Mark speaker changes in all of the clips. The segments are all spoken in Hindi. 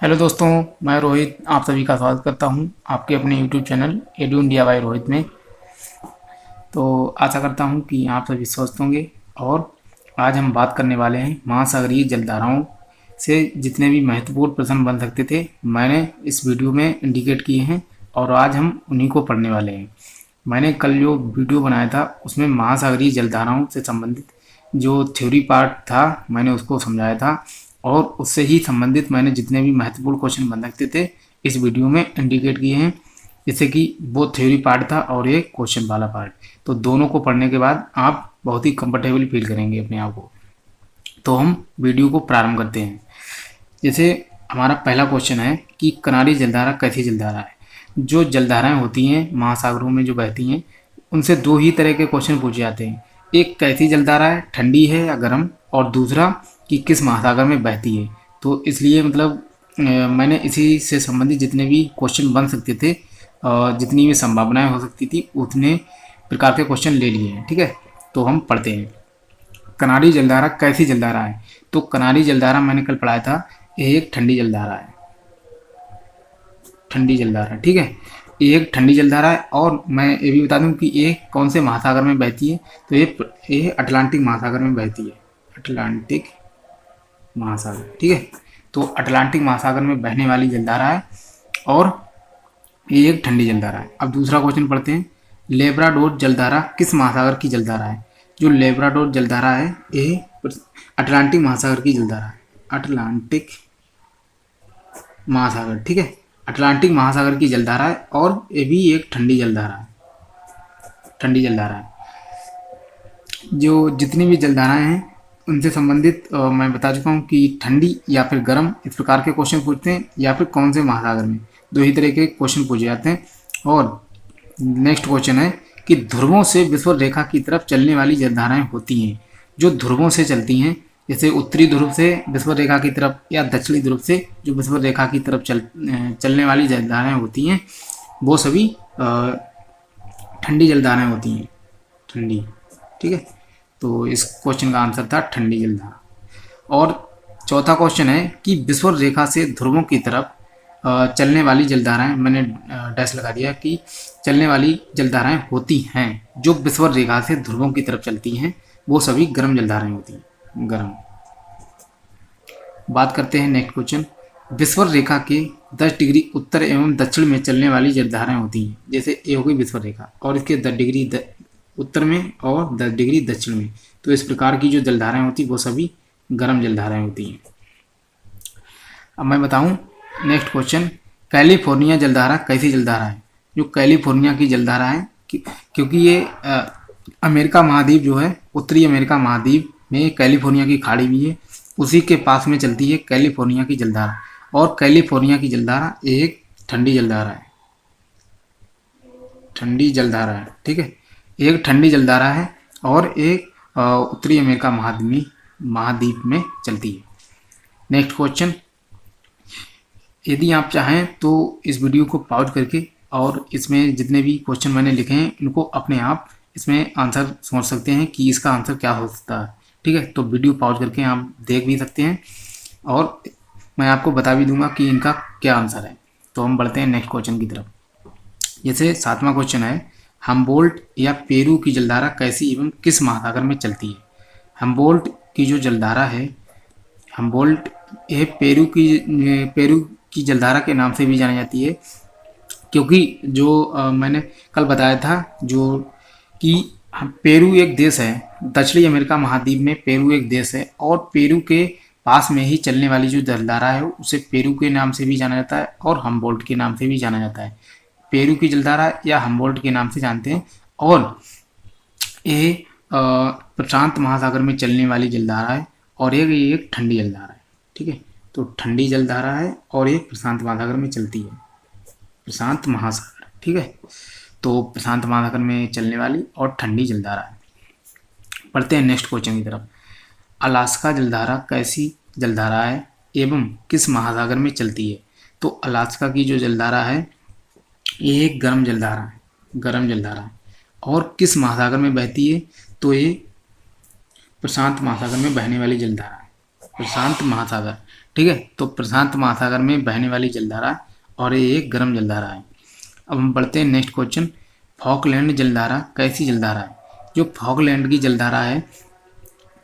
Speaker 1: हेलो दोस्तों, मैं रोहित आप सभी का स्वागत करता हूं आपके अपने YouTube channel edu India by Rohit में। तो आशा करता हूं कि आप सभी स्वस्थ होंगे। और आज हम बात करने वाले हैं महासागरीय जलधाराओं से जितने भी महत्वपूर्ण प्रश्न बन सकते थे, मैंने इस वीडियो में इंडिकेट किए हैं और आज हम उन्हीं को पढ़ने वाले हैं। मैंने कल जो वीडियो बनाया था उसमें महासागरीय जलधाराओं से संबंधित जो थ्योरी पार्ट था मैंने उसको समझाया था, और उससे ही संबंधित मैंने जितने भी महत्वपूर्ण क्वेश्चन बन सकते थे इस वीडियो में इंडिकेट किए हैं। जैसे कि वो थ्योरी पार्ट था और ये क्वेश्चन वाला पार्ट, तो दोनों को पढ़ने के बाद आप बहुत ही कंफर्टेबल फील करेंगे अपने आप को। तो हम वीडियो को प्रारंभ करते हैं। जैसे हमारा पहला क्वेश्चन है कि किनारी जलधारा कैसी जलधारा है। जो जलधाराएं होती हैं महासागरों में जो बहती हैं, उनसे दो ही तरह के क्वेश्चन पूछे जाते हैं। एक कैसी जलधारा है, ठंडी है या गर्म, और दूसरा कि किस महासागर में बहती है। तो इसलिए मतलब मैंने इसी से संबंधित जितने भी क्वेश्चन बन सकते थे, जितनी भी संभावनाएं हो सकती थी, उतने प्रकार के क्वेश्चन ले लिए हैं। ठीक है, तो हम पढ़ते हैं। किनारी जलधारा कैसी जलधारा है। तो किनारी जलधारा मैंने कल पढ़ाया था, ये एक ठंडी जलधारा है। ठंडी जलधारा, ठीक है, ये एक ठंडी जलधारा है। और मैं ये भी बता दूं कि ये कौन से महासागर में बहती है। तो ये अटलांटिक महासागर में बहती है। अटलांटिक महासागर, ठीक है। तो अटलांटिक महासागर में बहने वाली जलधारा है और ये एक ठंडी जलधारा है। अब दूसरा क्वेश्चन पढ़ते हैं। लेब्राडोर जलधारा किस महासागर की जलधारा है। जो लेब्राडोर जलधारा है ये अटलांटिक महासागर की जलधारा है। अटलांटिक महासागर, ठीक है, अटलांटिक महासागर की जलधारा है और ये भी एक ठंडी जलधारा है। ठंडी जलधारा है। जो जितनी भी जलधाराएं हैं उनसे संबंधित मैं बता चुका हूँ कि ठंडी या फिर गर्म इस प्रकार के क्वेश्चन पूछते हैं, या फिर कौन से महासागर में, दो ही तरह के क्वेश्चन पूछे जाते हैं। और नेक्स्ट क्वेश्चन है कि ध्रुवों से विषुवत रेखा की तरफ चलने वाली जलधाराएं होती हैं। जो ध्रुवों से चलती हैं, जैसे उत्तरी ध्रुव से विषुवत रेखा की तरफ या दक्षिणी ध्रुव से जो विषुवत रेखा की तरफ चलने वाली जलधाराएं होती हैं, वो सभी ठंडी जलधाराएं होती हैं। ठंडी, ठीक है। तो इस क्वेश्चन का आंसर था ठंडी जलधारा। और चौथा क्वेश्चन है कि विषुवत रेखा से ध्रुवों की तरफ चलने वाली जलधाराएं, मैंने डैश लगा दिया कि चलने वाली जलधाराएं होती हैं जो विषुवत रेखा से ध्रुवों की तरफ चलती हैं, वो सभी गर्म जलधाराएं होती हैं। गर्म। बात करते हैं नेक्स्ट क्वेश्चन। विषुवत रेखा के 10 डिग्री उत्तर एवं दक्षिण में चलने वाली जलधाराएं होती हैं। जैसे ये हो गई विषुवत रेखा और इसके 10 डिग्री उत्तर में और 10 डिग्री दक्षिण में, तो इस प्रकार की जो जलधाराएं होती वो सभी गर्म जलधाराएं होती हैं। अब मैं बताऊं नेक्स्ट क्वेश्चन, कैलिफोर्निया जलधारा कैसी जलधारा है। जो कैलिफोर्निया की जलधारा है, क्योंकि ये अमेरिका महाद्वीप जो है, उत्तरी अमेरिका महाद्वीप में कैलिफोर्निया की खाड़ी भी है, उसी के पास में चलती है कैलिफोर्निया की जलधारा। और कैलिफोर्निया की जलधारा एक ठंडी जलधारा है। ठंडी जलधारा है, ठीक है, एक ठंडी जलधारा है और एक उत्तरी अमेरिका महाद्वीप में चलती है। नेक्स्ट क्वेश्चन, यदि आप चाहें तो इस वीडियो को पॉज करके और इसमें जितने भी क्वेश्चन मैंने लिखे हैं इनको अपने आप इसमें आंसर समझ सकते हैं कि इसका आंसर क्या हो सकता है। ठीक है, तो वीडियो पॉज करके आप देख भी सकते हैं और मैं आपको बता भी दूंगा कि इनका क्या आंसर है। तो हम बढ़ते हैं नेक्स्ट क्वेश्चन की तरफ। जैसे 7वां क्वेश्चन है, हम्बोल्ट या पेरू की जलधारा कैसी एवं किस महासागर में चलती है। हम्बोल्ट की जो जलधारा है, हम्बोल्ट ये पेरू की जलधारा के नाम से भी जानी जाती है, क्योंकि जो मैंने कल बताया था जो कि पेरू एक देश है, दक्षिणी अमेरिका महाद्वीप में पेरू एक देश है और पेरू के पास में ही चलने वाली जो जलधारा है उसे पेरू के नाम से भी जाना जाता है और हम्बोल्ट के नाम से भी जाना जाता है। पेरू की जलधारा या हम्बोल्ट के नाम से जानते हैं। और ये प्रशांत महासागर में चलने वाली जलधारा है और एक ठंडी जलधारा है। ठीक है, तो ठंडी जलधारा है और एक प्रशांत महासागर में चलती है। प्रशांत महासागर, ठीक है, तो प्रशांत महासागर में चलने वाली और ठंडी जलधारा है। पढ़ते हैं नेक्स्ट क्वेश्चन की तरफ। अलास्का जलधारा कैसी जलधारा है एवं किस महासागर में चलती है। तो अलास्का की जो जलधारा है ये एक गर्म जलधारा है। गर्म जलधारा है और किस महासागर में बहती है। तो ये प्रशांत महासागर में बहने वाली जलधारा है। प्रशांत महासागर। ठीक है, तो प्रशांत महासागर में बहने वाली जलधारा और ये एक गर्म जलधारा है। अब हम बढ़ते हैं नेक्स्ट क्वेश्चन। फॉकलैंड जलधारा कैसी जलधारा है? जो फॉकलैंड की जलधारा है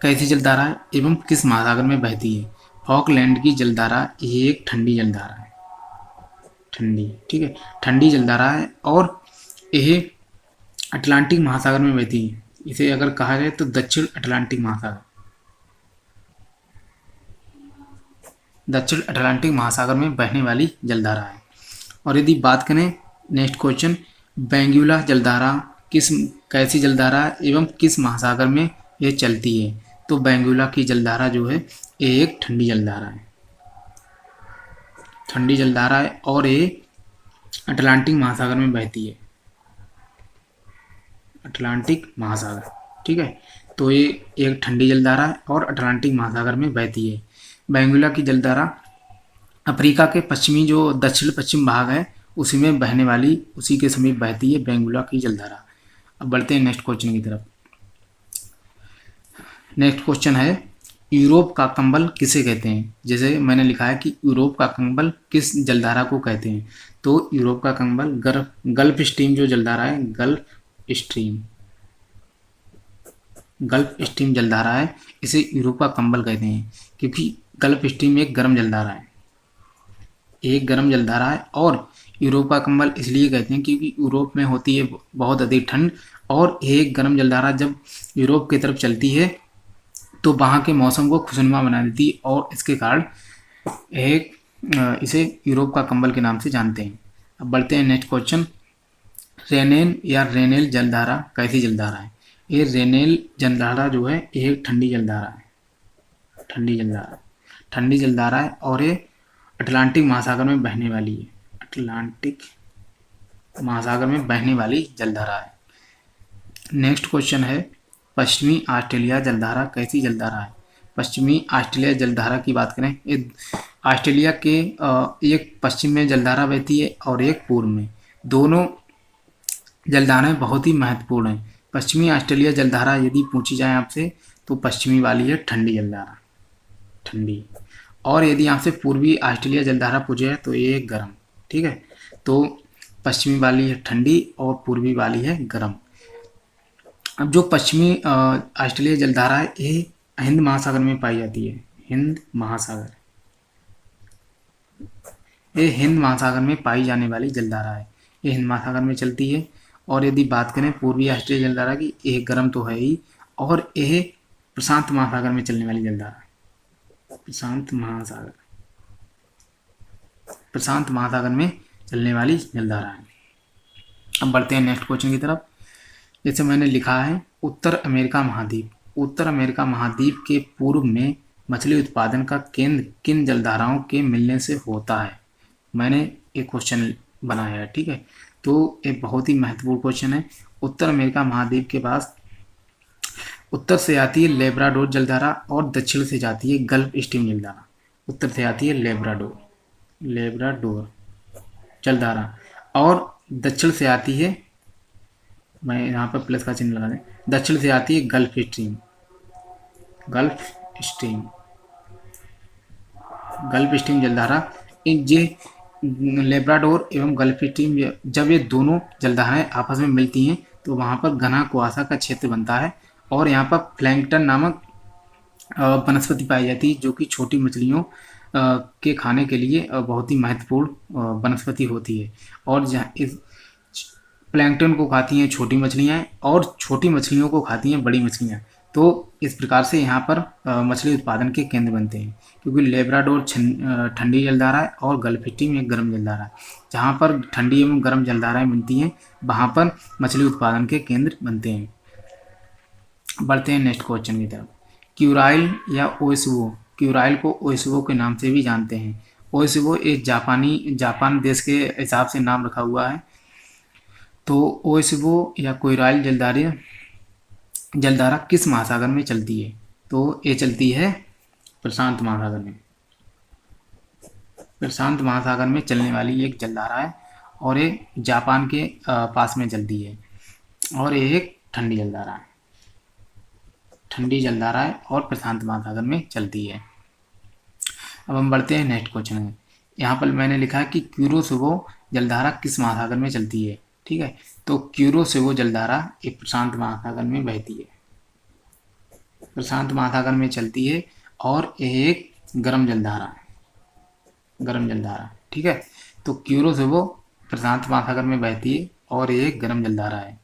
Speaker 1: कैसी जलधारा है एवं किस महासागर में बहती है? फॉकलैंड की जलधारा ये एक ठंडी जलधारा है, ठंडी, ठीक है, ठंडी जलधारा है और यह अटलांटिक महासागर में बहती है। इसे अगर कहा जाए तो दक्षिण अटलांटिक महासागर, दक्षिण अटलांटिक महासागर में बहने वाली जलधारा है। और यदि बात करें नेक्स्ट क्वेश्चन, बेंगुला जलधारा कैसी जलधारा एवं किस महासागर में ये चलती है? तो बेंगुला की जलधारा जो है ये एक ठंडी जलधारा है, ठंडी जलधारा है और ये अटलांटिक महासागर में बहती है, अटलांटिक महासागर। ठीक है, तो ये एक ठंडी जलधारा है और अटलांटिक महासागर में बहती है। बेंगुला की जलधारा अफ्रीका के पश्चिमी जो दक्षिण पश्चिम भाग है उसी में बहने वाली, उसी के समीप बहती है बेंगुला की जलधारा। अब बढ़ते हैं नेक्स्ट क्वेश्चन की तरफ। नेक्स्ट क्वेश्चन है यूरोप का कंबल किसे कहते हैं? जैसे मैंने लिखा है कि यूरोप का कंबल किस जलधारा को कहते हैं? तो यूरोप का कंबल गल्फ स्ट्रीम जो जलधारा है, गल्फ स्ट्रीम जलधारा है, इसे यूरोप का कंबल कहते हैं क्योंकि गल्फ स्ट्रीम एक गर्म जलधारा है, एक गर्म जलधारा है। और यूरोप का कंबल इसलिए कहते हैं क्योंकि यूरोप में होती है बहुत अधिक ठंड और एक गर्म जलधारा जब यूरोप की तरफ चलती है तो वहाँ के मौसम को खुशनुमा बना देती है और इसके कारण इसे यूरोप का कंबल के नाम से जानते हैं। अब बढ़ते हैं नेक्स्ट क्वेश्चन। रेनेन या रेनेल जलधारा कैसी जलधारा है? ये रेनेल जलधारा जो है एक ठंडी जलधारा है, ठंडी जलधारा है और ये अटलांटिक महासागर में बहने वाली है, अटलांटिक महासागर में बहने वाली जलधारा है। नेक्स्ट क्वेश्चन है पश्चिमी ऑस्ट्रेलिया जलधारा कैसी जलधारा है? पश्चिमी ऑस्ट्रेलिया जलधारा की बात करें, ऑस्ट्रेलिया के एक पश्चिम में जलधारा बहती है और एक पूर्व में, दोनों जलधाराएं बहुत ही महत्वपूर्ण हैं। पश्चिमी ऑस्ट्रेलिया जलधारा यदि पूछी जाए आपसे तो पश्चिमी वाली है ठंडी जलधारा, ठंडी। और यदि आपसे पूर्वी ऑस्ट्रेलिया जलधारा पूछे जाए तो ये गर्म। ठीक है, तो पश्चिमी वाली है ठंडी और पूर्वी वाली है गर्म। अब जो पश्चिमी ऑस्ट्रेलिया जलधारा है ये हिंद महासागर में पाई जाती है, हिंद महासागर, ये हिंद महासागर में पाई जाने वाली जलधारा है, ये हिंद महासागर में चलती है। और यदि बात करें पूर्वी ऑस्ट्रेलिया जलधारा की, ये गर्म तो है ही और यह प्रशांत महासागर में चलने वाली जलधारा, प्रशांत महासागर में चलने वाली जलधारा है। अब बढ़ते हैं नेक्स्ट क्वेश्चन की तरफ। जैसे मैंने लिखा है उत्तर अमेरिका महाद्वीप, उत्तर अमेरिका महाद्वीप के पूर्व में मछली उत्पादन का केंद्र किन जलधाराओं के मिलने से होता है? मैंने एक क्वेश्चन बनाया है। ठीक है, तो एक बहुत ही महत्वपूर्ण क्वेश्चन है। उत्तर अमेरिका महाद्वीप के पास उत्तर से आती है लेब्राडोर जलधारा और दक्षिण से जाती है गल्फ स्ट्रीम जलधारा। उत्तर से आती है लेब्राडोर जलधारा और दक्षिण से आती है, मैं यहाँ पर प्लस का चिन्ह लगा दें, दक्षिण से आती है गल्फ स्ट्रीम जलधारा। ये लेब्राडोर एवं गल्फ स्ट्रीम जब ये दोनों जलधाराएं आपस में मिलती हैं तो वहाँ पर घना कुआसा का क्षेत्र बनता है और यहाँ पर प्लैंकटन नामक वनस्पति पाई जाती है जो कि छोटी मछलियों के खाने के लिए बहुत ही महत्वपूर्ण वनस्पति होती है। और जहाँ इस प्लैंकटन को खाती हैं छोटी मछलियाँ और छोटी मछलियों को खाती हैं बड़ी मछलियाँ। तो इस प्रकार से यहाँ पर मछली उत्पादन के केंद्र बनते हैं क्योंकि लेब्राडोर ठंडी जलधारा है और गल्फ स्ट्रीम एक गर्म जलधारा है। जहाँ पर ठंडी एवं गर्म जलधाराएं बनती हैं वहाँ पर मछली उत्पादन के केंद्र बनते हैं। बढ़ते हैं नेक्स्ट क्वेश्चन की तरफ। क्यूराइल या ओएसवो, क्यूराइल को ओएसवो के नाम से भी जानते हैं। ओएसवो एक जापान देश के हिसाब से नाम रखा हुआ है। तो ओएसवो या क्यूराइल जलधारा किस महासागर में चलती है? तो ये चलती है प्रशांत महासागर में, प्रशांत महासागर में चलने वाली एक जलधारा है और ये जापान के पास में चलती है और ये एक ठंडी जलधारा है, ठंडी जलधारा है और प्रशांत महासागर में चलती है। अब हम बढ़ते हैं नेक्स्ट क्वेश्चन में। यहाँ पर मैंने लिखा है कि क्यूरोसिबो जलधारा किस महासागर में चलती है। ठीक है, तो क्यूरोसिबो जलधारा एक प्रशांत महासागर में बहती है, प्रशांत महासागर में चलती है, और एक गर्म जलधारा है, गर्म जलधारा। ठीक है, तो क्यूरोसिबो प्रशांत महासागर में बहती है और एक गर्म जलधारा है।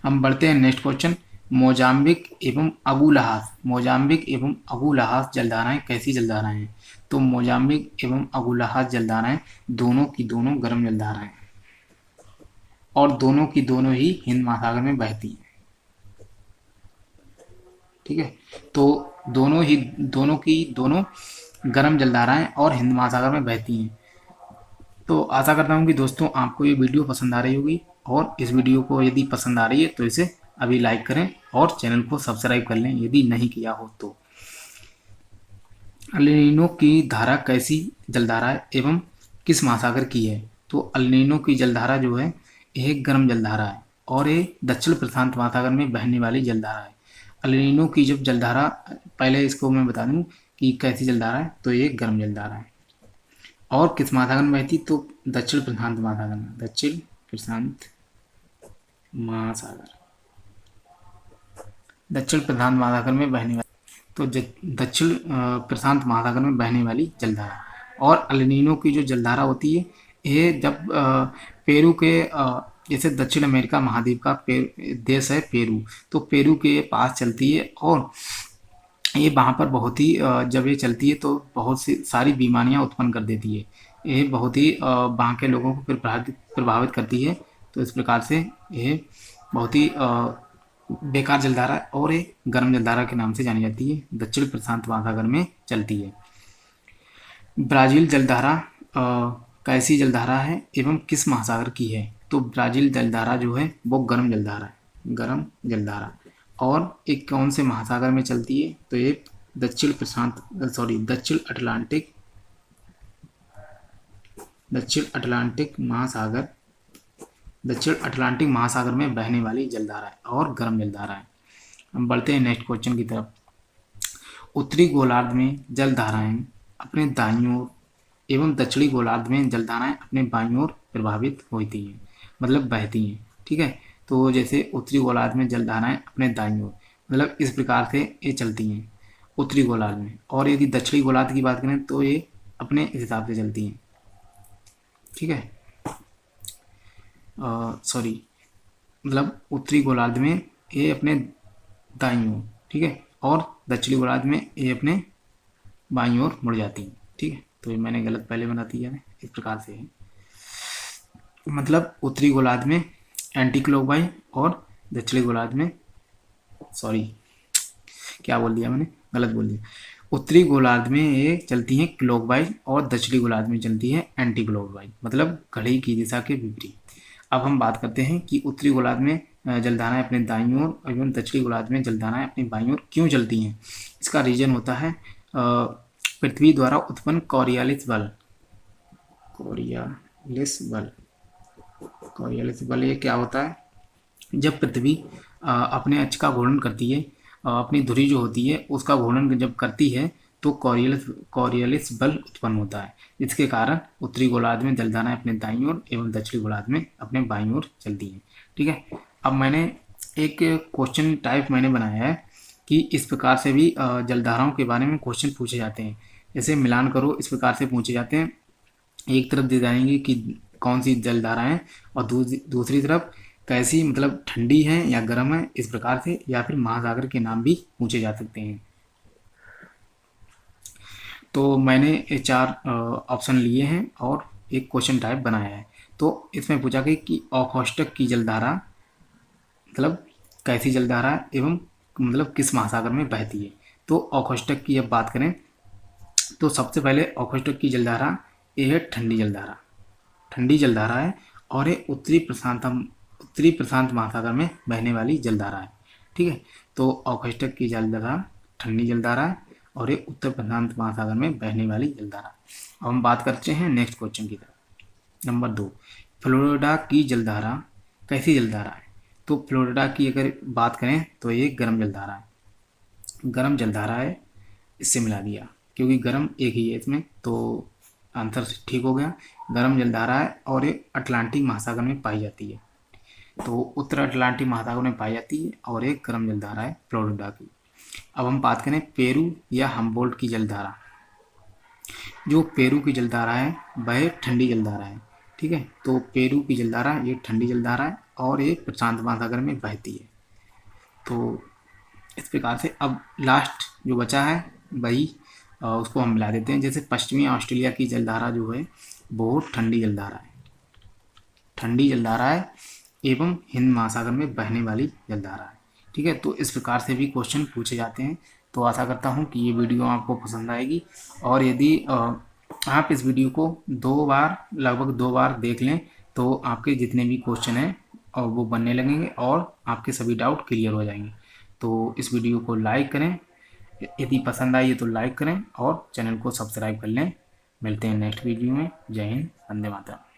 Speaker 1: हम बढ़ते हैं नेक्स्ट क्वेश्चन। मोजाम्बिक एवं अबू लहास, मोजाम्बिक एवं अबू लहास जलधाराएं कैसी जलधाराएं हैं। तो मोजाम्बिक एवं अबू लहास जलधाराएं दोनों की दोनों गर्म जलधाराएं और दोनों की दोनों ही हिंद महासागर में बहती हैं। ठीक है, तो दोनों की दोनों गर्म जलधाराएं और हिंद महासागर में बहती हैं। तो आशा करता हूँ कि दोस्तों आपको ये वीडियो पसंद आ रही होगी, और इस वीडियो को यदि पसंद आ रही है तो इसे अभी लाइक करें और चैनल को सब्सक्राइब कर लें यदि नहीं किया हो तो। अल नीनो की धारा कैसी जलधारा है एवं किस महासागर की है। तो अल नीनो की जलधारा जो है एक गर्म जलधारा है और ये दक्षिण प्रशांत महासागर में बहने वाली जलधारा है। अल नीनो की जब जलधारा, पहले इसको मैं बता दूं कि कैसी जलधारा है, तो ये गर्म जलधारा है और किस महासागर में बहती, तो दक्षिण प्रशांत महासागर में, दक्षिण प्रशांत महासागर, दक्षिण प्रशांत महासागर में बहने वाली, तो दक्षिण प्रशांत महासागर में बहने वाली जलधारा। और अल नीनो की जो जलधारा होती है ये जब पेरू के जैसे दक्षिण अमेरिका महाद्वीप का देश है पेरू, तो पेरू के पास चलती है और ये वहाँ पर बहुत ही जब ये चलती है तो बहुत सी सारी बीमारियाँ उत्पन्न कर देती है। ये बहुत ही वहाँ के लोगों को प्रभावित करती है। तो इस प्रकार से ये बहुत ही बेकार जलधारा और एक गर्म जलधारा के नाम से जानी जाती है, दक्षिण प्रशांत महासागर में चलती है। ब्राज़ील जलधारा कैसी जलधारा है एवं किस महासागर की है। तो ब्राज़ील जलधारा जो है वो गर्म जलधारा है, गर्म जलधारा, और एक कौन से महासागर में चलती है, तो ये दक्षिण अटलांटिक महासागर में बहने वाली जलधारा है और गर्म जलधारा है। हम बढ़ते हैं नेक्स्ट क्वेश्चन की तरफ। उत्तरी गोलार्ध में जलधाराएं अपने दाईं ओर एवं दक्षिणी गोलार्ध में जलधाराएं अपने बाईं ओर प्रभावित होती हैं, मतलब बहती हैं। ठीक है, तो जैसे उत्तरी गोलार्ध में जलधाराएं अपने दाईं ओर, मतलब इस प्रकार से ये चलती हैं उत्तरी गोलार्ध में, और यदि दक्षिणी गोलार्ध की बात करें तो ये अपने हिसाब से चलती हैं। ठीक है, मतलब उत्तरी गोलार्ध में ये अपने दाईं ओर, ठीक है, और दक्षिणी गोलार्ध में ये अपने बाईं ओर मुड़ जाती हैं। ठीक है, तो ये मैंने गलत पहले बना दिया है, इस प्रकार से है, मतलब उत्तरी गोलार्ध में एंटी क्लॉकवाइज और दक्षिणी गोलार्ध में, क्या बोल दिया मैंने, गलत बोल दिया। उत्तरी गोलार्ध में ये चलती हैं क्लॉकवाइज और दक्षिणी गोलार्ध में चलती है एंटी क्लॉकवाइज, मतलब घड़ी की दिशा के विपरीत। अब हम बात करते हैं कि उत्तरी गोलार्ध में जलधाराएं अपने दाईं ओर एवं दक्षिणी गोलार्ध में जलधाराएं अपनी बाईं ओर क्यों चलती हैं। इसका रीजन होता है पृथ्वी द्वारा उत्पन्न कोरियालिस बल। ये क्या होता है, जब पृथ्वी अपने अक्ष का घूर्णन करती है, अपनी धुरी जो होती है उसका घूर्णन जब करती है तो कोरियालिस बल उत्पन्न होता है, जिसके कारण उत्तरी गोलार्ध में जलधाराएं अपने दाईं ओर एवं दक्षिणी गोलार्ध में अपने बाईं ओर चलती हैं। ठीक है, अब मैंने एक क्वेश्चन टाइप मैंने बनाया है कि इस प्रकार से भी जलधाराओं के बारे में क्वेश्चन पूछे जाते हैं। जैसे मिलान करो, इस प्रकार से पूछे जाते हैं, एक तरफ दे जाएंगे कि कौन सी जलधारा है और दूसरी तरफ कैसी, मतलब ठंडी है या गर्म है, इस प्रकार से, या फिर महासागर के नाम भी पूछे जा सकते हैं। तो मैंने 4 ऑप्शन लिए हैं और एक क्वेश्चन टाइप बनाया है। तो इसमें पूछा गया कि ओखोस्टक की जलधारा मतलब कैसी जलधारा एवं मतलब किस महासागर में बहती है। तो ओखोस्टक की अब बात करें तो सबसे पहले ओखोस्टक की जलधारा ये है ठंडी जलधारा है और ये उत्तरी प्रशांत महासागर में बहने वाली जलधारा है। ठीक है, तो ओखोस्टक की जलधारा ठंडी जलधारा है और ये उत्तर प्रशांत महासागर में बहने वाली जलधारा। अब हम बात करते हैं नेक्स्ट क्वेश्चन की तरफ। नंबर 2, फ्लोरिडा की जलधारा कैसी जलधारा है। तो फ्लोरिडा की अगर बात करें तो ये गर्म जलधारा है, इससे मिला दिया, क्योंकि गर्म एक ही है इसमें, तो आंसर ठीक हो गया। गर्म जलधारा है और ये अटलांटिक महासागर में पाई जाती है। तो उत्तर अटलांटिक महासागर में पाई जाती है और एक गर्म जलधारा है फ्लोरिडा की। अब हम बात करें पेरू या हम्बोल्ट की जलधारा। जो पेरू की जलधारा है वह ठंडी जलधारा है, ठीक है। तो पेरू की जलधारा ये ठंडी जलधारा है और ये प्रशांत महासागर में बहती है। तो इस प्रकार से अब लास्ट जो बचा है वही उसको हम मिला देते हैं। जैसे पश्चिमी ऑस्ट्रेलिया की जलधारा जो है वो ठंडी जलधारा है, ठंडी जलधारा है एवं हिंद महासागर में बहने वाली जलधारा है, ठीक है। तो इस प्रकार से भी क्वेश्चन पूछे जाते हैं। तो आशा करता हूँ कि ये वीडियो आपको पसंद आएगी, और यदि आप इस वीडियो को 2 बार, लगभग 2 बार देख लें तो आपके जितने भी क्वेश्चन हैं और वो बनने लगेंगे और आपके सभी डाउट क्लियर हो जाएंगे। तो इस वीडियो को लाइक करें, यदि पसंद आई है तो लाइक करें और चैनल को सब्सक्राइब कर लें। मिलते हैं नेक्स्ट वीडियो में। जय हिंद, वंदे मातरम।